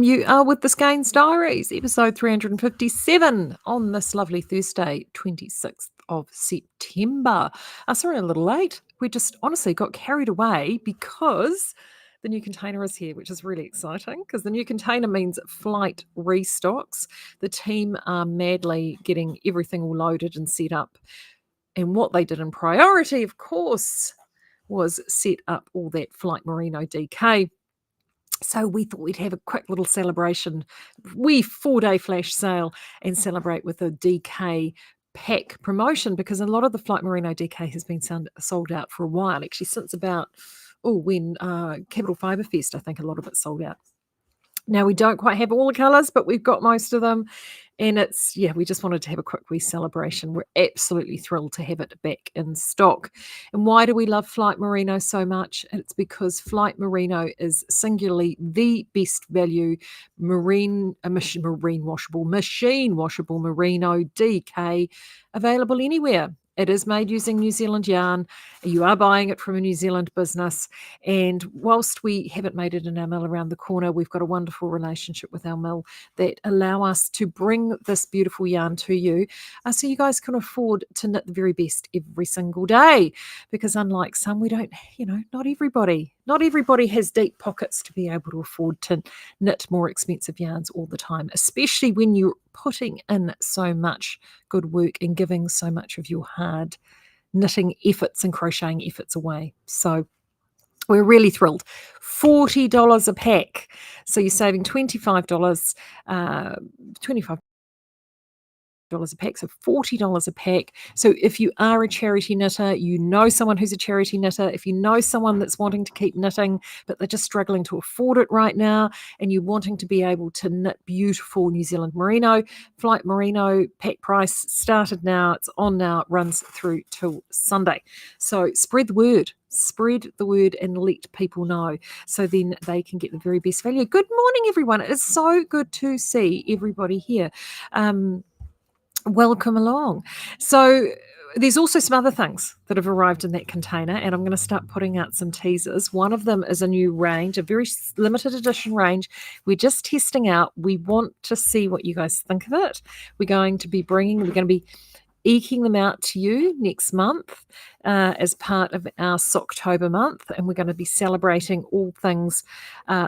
You are with the Skeinz Diaries, episode 357 on this lovely Thursday, 26th of September. Sorry, a little late. We just honestly got carried away because the new container is here, which is really exciting because the new container means flight restocks. The team are madly getting everything all loaded and set up. And what they did in priority, of course, was set up all that Flight Merino DK. So we thought we'd have a quick little celebration, 4-day flash sale, and celebrate with a DK pack promotion because a lot of the Flight Merino DK has been sold out for a while, actually since about, when Capital Fibre Fest, I think a lot of it sold out. Now, we don't quite have all the colours, but we've got most of them. And we just wanted to have a quick wee celebration. We're absolutely thrilled to have it back in stock. And why do we love Flight Merino so much? It's because Flight Merino is singularly the best value machine washable merino DK available anywhere. It is made using New Zealand yarn. You are buying it from a New Zealand business. And whilst we haven't made it in our mill around the corner, we've got a wonderful relationship with our mill that allow us to bring this beautiful yarn to you so you guys can afford to knit the very best every single day. Because unlike some, we don't, not everybody has deep pockets to be able to afford to knit more expensive yarns all the time, especially when you're putting in so much good work and giving so much of your hard knitting efforts and crocheting efforts away. So we're really thrilled. $40 a pack. So you're saving $25, $25 a pack, so $40 a pack. So if you are a charity knitter, you know someone who's a charity knitter, if you know someone that's wanting to keep knitting but they're just struggling to afford it right now, and you're wanting to be able to knit beautiful New Zealand merino, Flight Merino pack price started now, it's on now, it runs through till Sunday. So spread the word and let people know so then they can get the very best value. Good morning, everyone. It is so good to see everybody here. Welcome along. So there's also some other things that have arrived in that container, and I'm going to start putting out some teasers. One of them is a new range, a very limited edition range. We're just testing out. We want to see what you guys think of it. We're going to be eking them out to you next month as part of our Socktober month, and we're going to be celebrating all things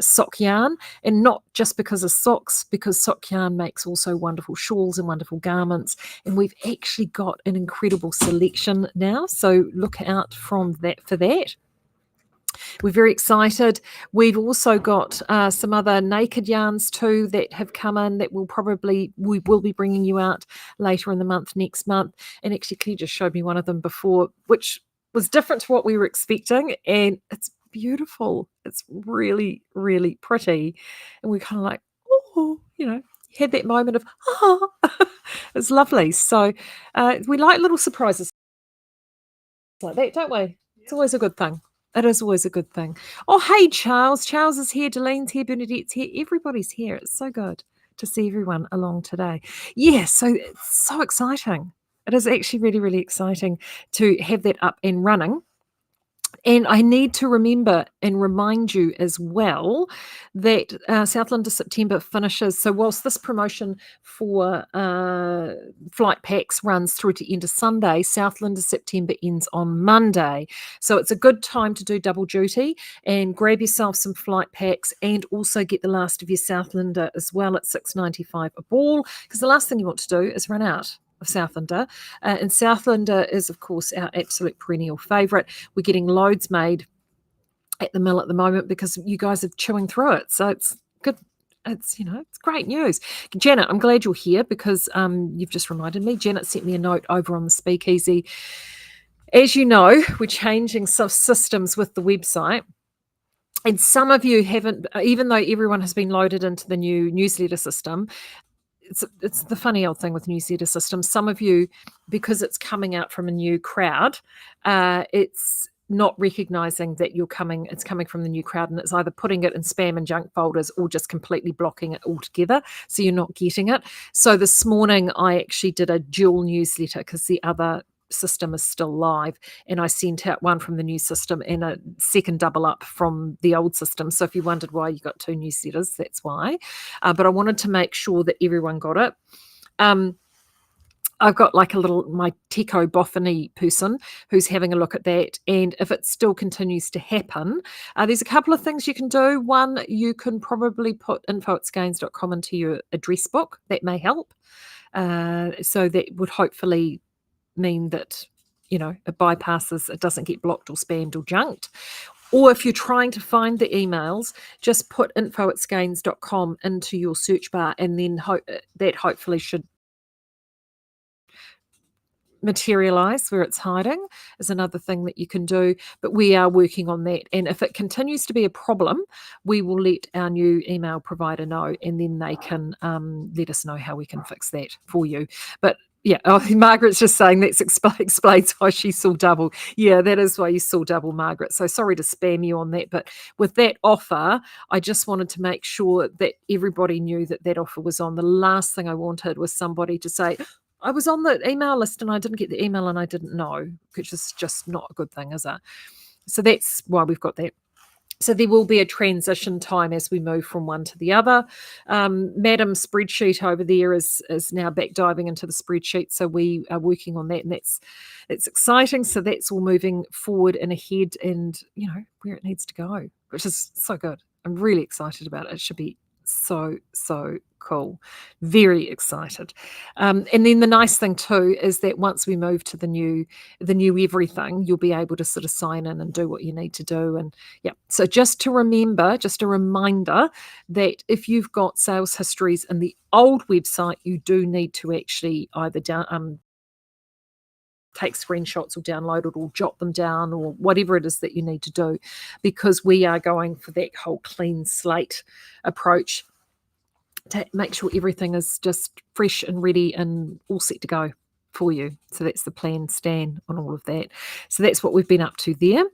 sock yarn, and not just because of socks, because sock yarn makes also wonderful shawls and wonderful garments, and we've actually got an incredible selection now, so look out for that. We're very excited. We've also got some other naked yarns too that have come in that we will be bringing you out later in the month, next month. And actually, Claire just showed me one of them before, which was different to what we were expecting. And it's beautiful. It's really, really pretty. And we're kind of like, had that moment of, it's lovely. So we like little surprises like that, don't we? It's always a good thing. It is always a good thing. Oh, hey, Charles. Charles is here. Delene's here. Bernadette's here. Everybody's here. It's so good to see everyone along today. Yeah, so it's so exciting. It is actually really, really exciting to have that up and running. And I need to remember and remind you as well that Southlander September finishes. So whilst this promotion for flight packs runs through to end of Sunday, Southlander September ends on Monday. So it's a good time to do double duty and grab yourself some flight packs and also get the last of your Southlander as well at $6.95 a ball, because the last thing you want to do is run out of Southlander. And Southlander is, of course, our absolute perennial favourite. We're getting loads made at the mill at the moment because you guys are chewing through it. So it's good. It's great news. Janet, I'm glad you're here because you've just reminded me. Janet sent me a note over on the Speakeasy. As you know, we're changing systems with the website. And some of you haven't, even though everyone has been loaded into the new newsletter system, it's the funny old thing with newsletter systems. Some of you, because it's coming out from a new crowd, it's not recognizing that it's coming from the new crowd, and it's either putting it in spam and junk folders or just completely blocking it altogether, so you're not getting it. So this morning I actually did a dual newsletter because the other system is still live, and I sent out one from the new system and a second double up from the old system. So if you wondered why you got 2 newsletters, that's why. But I wanted to make sure that everyone got it. I've got like my techo boffiny person who's having a look at that. And if it still continues to happen, there's a couple of things you can do. One, you can probably put info@skeinz.com into your address book. That may help. So that would hopefully mean that, it bypasses, it doesn't get blocked or spammed or junked. Or if you're trying to find the emails, just put info@skeinz.com into your search bar, and then that hopefully should materialize where it's hiding is another thing that you can do. But we are working on that, and if it continues to be a problem, we will let our new email provider know, and then they can let us know how we can fix that for you. But yeah, Margaret's just saying that explains why she saw double. Yeah, that is why you saw double, Margaret. So sorry to spam you on that, but with that offer, I just wanted to make sure that everybody knew that offer was on. The last thing I wanted was somebody to say, I was on the email list and I didn't get the email and I didn't know, which is just not a good thing, is it? So that's why we've got that. So there will be a transition time as we move from one to the other. Madam's spreadsheet over there is now back diving into the spreadsheet. So we are working on that, and it's exciting. So that's all moving forward and ahead, and where it needs to go, which is so good. I'm really excited about it. It should be so cool. Very excited. And then the nice thing too is that once we move to the new everything, you'll be able to sort of sign in and do what you need to do. And yeah, so just a reminder that if you've got sales histories in the old website, you do need to actually either take screenshots or download it or jot them down or whatever it is that you need to do, because we are going for that whole clean slate approach to make sure everything is just fresh and ready and all set to go for you. So that's the plan, Stan, on all of that. So that's what we've been up to there.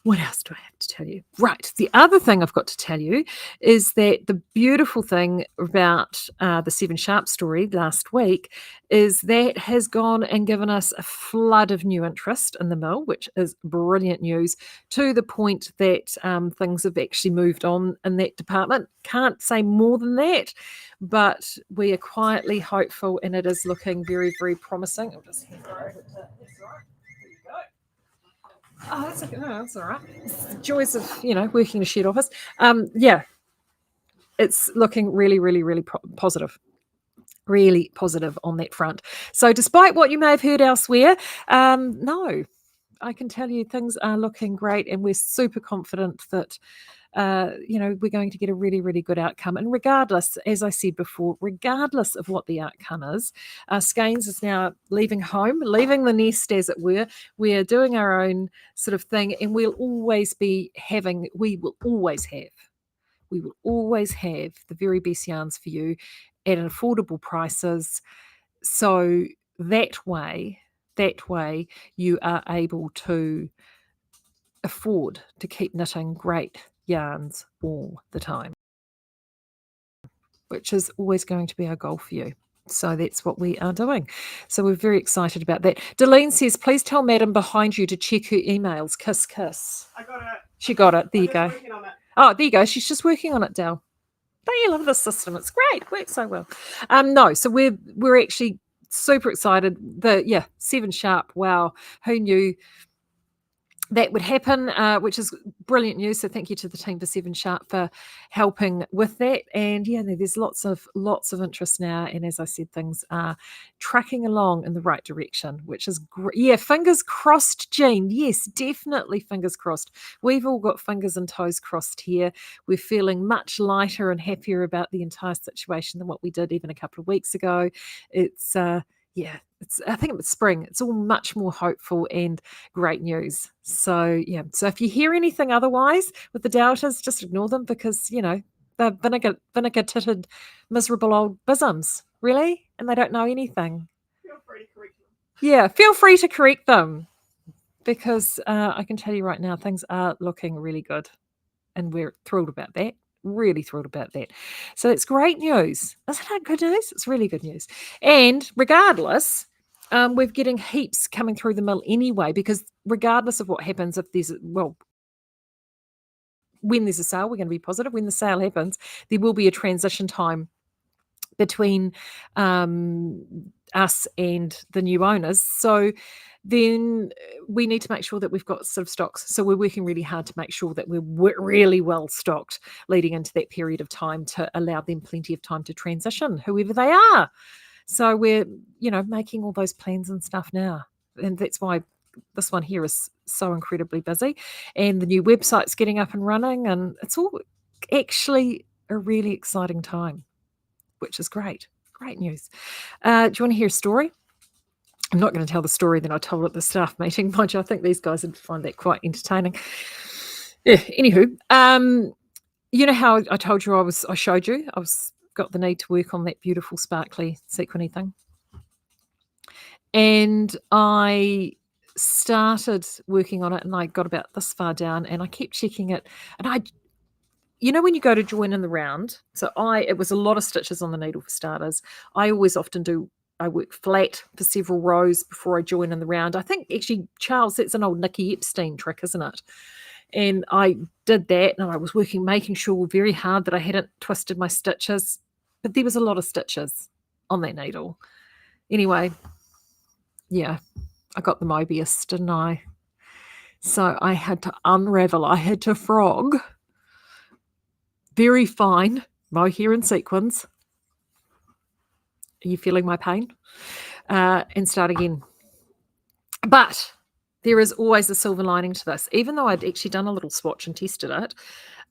What else do I have to tell you? Right. The other thing I've got to tell you is that the beautiful thing about the 7 Sharp story last week is that has gone and given us a flood of new interest in the mill, which is brilliant news, to the point that things have actually moved on in that department. Can't say more than that, but we are quietly hopeful, and it is looking very, very promising. I'll just hand over to that's all right. There you go. Oh, that's okay. No, that's all right. It's the joys of working in a shared office. Yeah, it's looking really, really, really positive. Really positive on that front. So, despite what you may have heard elsewhere, no, I can tell you things are looking great, and we're super confident that we're going to get a really, really good outcome. And regardless, as I said before, regardless of what the outcome is, Skeinz is now leaving home, leaving the nest, as it were. We're doing our own sort of thing, and we will always have the very best yarns for you at affordable prices. So that way, you are able to afford to keep knitting great yarns all the time, which is always going to be our goal for you. So that's what we are doing. So we're very excited about that. Delene says, please tell Madam behind you to check her emails. Kiss, kiss. I got it. She got it. There you go. Working on it. Oh, there you go. She's just working on it, Del. Don't you love this system? It's great. It works so well. No, so we're actually super excited. 7 Sharp. Wow. Who knew that would happen, which is brilliant news. So thank you to the team for 7 Sharp for helping with that. And yeah, there's lots of interest now. And as I said, things are tracking along in the right direction, which is great. Yeah, fingers crossed, Jean. Yes, definitely fingers crossed. We've all got fingers and toes crossed here. We're feeling much lighter and happier about the entire situation than what we did even a couple of weeks ago. It's I think it's spring. It's all much more hopeful and great news. So yeah. So if you hear anything otherwise with the doubters, just ignore them, because they're vinegar-titted, miserable old bisms, really, and they don't know anything. Feel free to correct them. Yeah, feel free to correct them, because I can tell you right now, things are looking really good, and we're thrilled about that. Really thrilled about that. So it's great news. Isn't that good news? It's really good news. And regardless, We're getting heaps coming through the mill anyway, because regardless of what happens, if there's when there's a sale, we're going to be positive. When the sale happens, there will be a transition time between us and the new owners. So then we need to make sure that we've got sort of stocks. So we're working really hard to make sure that we're really well stocked leading into that period of time to allow them plenty of time to transition, whoever they are. So we're, making all those plans and stuff now. And that's why this one here is so incredibly busy. And the new website's getting up and running, and it's all actually a really exciting time, which is great. Great news. Do you want to hear a story? I'm not going to tell the story that I told at the staff meeting, mind you. I think these guys would find that quite entertaining. Yeah, anywho, you know how I told you I showed you I was got the need to work on that beautiful sparkly sequiny thing. And I started working on it, and I got about this far down, and I kept checking it. And when you go to join in the round, it was a lot of stitches on the needle for starters. I work flat for several rows before I join in the round. I think actually, Charles, that's an old Nikki Epstein trick, isn't it? And I did that, and I was making sure very hard that I hadn't twisted my stitches. But there was a lot of stitches on that needle. Anyway, yeah, I got the Mobius, didn't I? So I had to unravel. I had to frog very fine mohair and sequins. Are you feeling my pain? And start again. But there is always a silver lining to this. Even though I'd actually done a little swatch and tested it,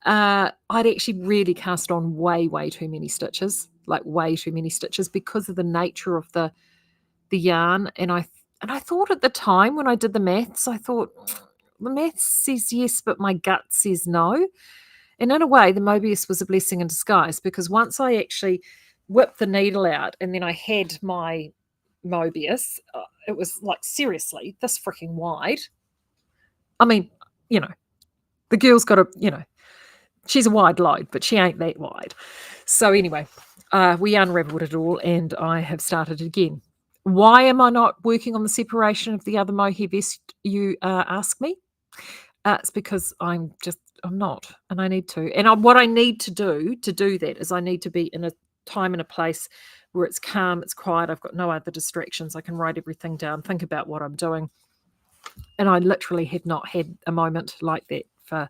I'd actually really cast on way, way too many stitches, because of the nature of the yarn. And I thought at the time when I did the maths, I thought the maths says yes, but my gut says no. And in a way, the Mobius was a blessing in disguise, because once I actually whipped the needle out and then I had my Mobius, it was like, seriously, this freaking wide. I mean, the girl's got she's a wide load, but she ain't that wide. So anyway, we unraveled it all, and I have started again. Why am I not working on the separation of the other mohair vest, you ask me? It's because I'm not, and I need to. And what I need to do that is I need to be in a time and a place where it's calm, it's quiet, I've got no other distractions, I can write everything down, think about what I'm doing. And I literally have not had a moment like that for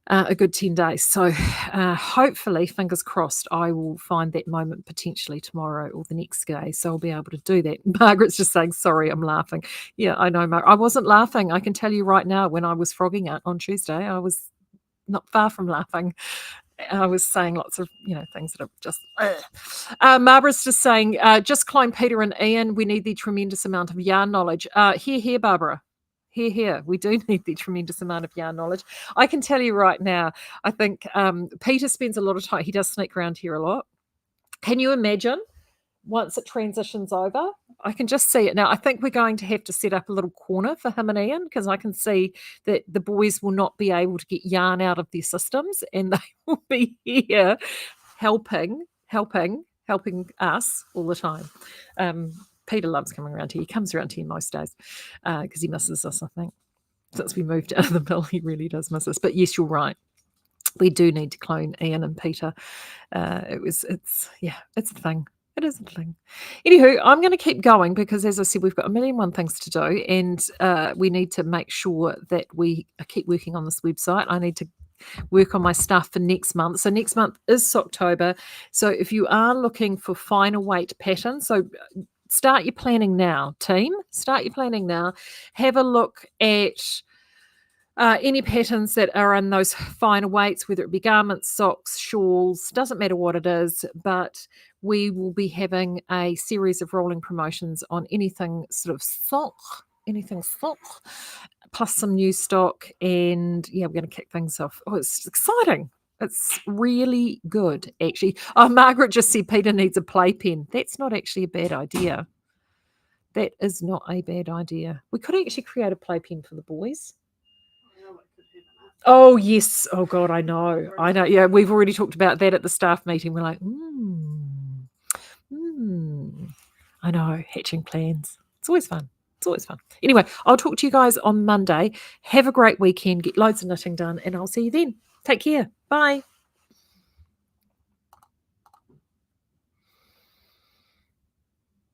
a good 10 days. So hopefully, fingers crossed, I will find that moment potentially tomorrow or the next day. So I'll be able to do that. Margaret's just saying, sorry, I'm laughing. Yeah, I know, Margaret. I wasn't laughing. I can tell you right now, when I was frogging it on Tuesday, I was not far from laughing. I was saying lots of, things that are just... Barbara's just saying, just clone Peter and Ian. We need the tremendous amount of yarn knowledge. Here, Barbara. Here. We do need the tremendous amount of yarn knowledge. I can tell you right now, I think Peter spends a lot of time... He does sneak around here a lot. Can you imagine once it transitions over? I can just see it now. I think we're going to have to set up a little corner for him and Ian, because I can see that the boys will not be able to get yarn out of their systems, and they will be here helping us all the time. Peter loves coming around here. He comes around here most days because he misses us, I think. Since we moved out of the mill, he really does miss us. But yes, you're right. We do need to clone Ian and Peter. It's a thing. It is a thing. Anywho, I'm going to keep going because, as I said, we've got a million one things to do, and we need to make sure that we keep working on this website. I need to work on my stuff for next month. So next month is Socktober. So if you are looking for finer weight patterns, so start your planning now, team. Start your planning now. Have a look at any patterns that are in those finer weights, whether it be garments, socks, shawls, doesn't matter what it is, but we will be having a series of rolling promotions on anything sort of sock, plus some new stock. And yeah, we're going to kick things off. Oh, it's exciting. It's really good, actually. Oh, Margaret just said Peter needs a playpen. That's not actually a bad idea. That is not a bad idea. We could actually create a playpen for the boys. Oh, yes. Oh, God, I know. Yeah, we've already talked about that at the staff meeting. We're like, I know, hatching plans. It's always fun. It's always fun. Anyway, I'll talk to you guys on Monday. Have a great weekend. Get loads of knitting done, and I'll see you then. Take care. Bye.